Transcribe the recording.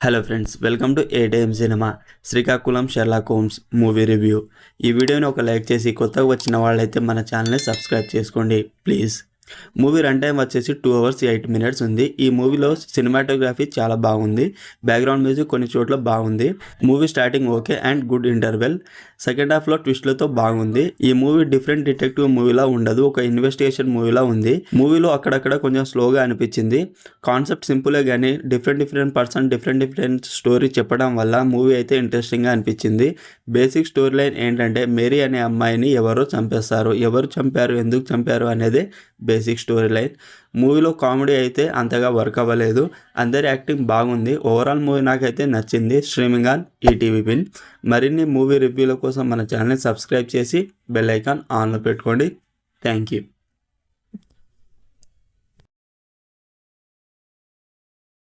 Hello friends, welcome to ATM cinema. Srikakulam Sherlock Holmes movie review. ఈ వీడియోని ఒక like చేసి కొత్తగా వచ్చిన వాళ్ళైతే మన ఛానల్ని సబ్స్క్రైబ్ చేసుకోండి ప్లీజ్. మూవీ రన్ టైం వచ్చేసి 2 hours 8 minutes ఉంది. ఈ మూవీలో సినిమాటోగ్రఫీ చాలా బాగుంది. బ్యాక్గ్రౌండ్ మ్యూజిక్ కొన్ని చోట్ల బాగుంది. Movie starting okay and good interval. Second హాఫ్లో ట్విస్ట్లతో బాగుంది. ఈ మూవీ డిఫరెంట్ డిటెక్టివ్ మూవీలా ఉండదు, ఒక ఇన్వెస్టిగేషన్ మూవీలా ఉంది. మూవీలో అక్కడక్కడ కొంచెం స్లోగా అనిపించింది. కాన్సెప్ట్ సింపులే కానీ డిఫరెంట్ పర్సన్ డిఫరెంట్ స్టోరీ చెప్పడం వల్ల మూవీ అయితే ఇంట్రెస్టింగ్గా అనిపించింది. బేసిక్ స్టోరీ లైన్ ఏంటంటే, మేరీ అనే అమ్మాయిని ఎవరో చంపేస్తారు. ఎవరు చంపారు, ఎందుకు చంపారు అనేది బేసిక్ స్టోరీ లైన్. మూవీలో కామెడీ అయితే అంతగా వర్క్ అవ్వలేదు. అందరి యాక్టింగ్ బాగుంది. ఓవరాల్ మూవీ నాకైతే నచ్చింది. Streaming on ETV win. మరిన్ని మూవీ రివ్యూల కోసం మన ఛానల్ని సబ్స్క్రైబ్ చేసి బెల్ ఐకాన్ ఆన్లో పెట్టుకోండి. Thank you.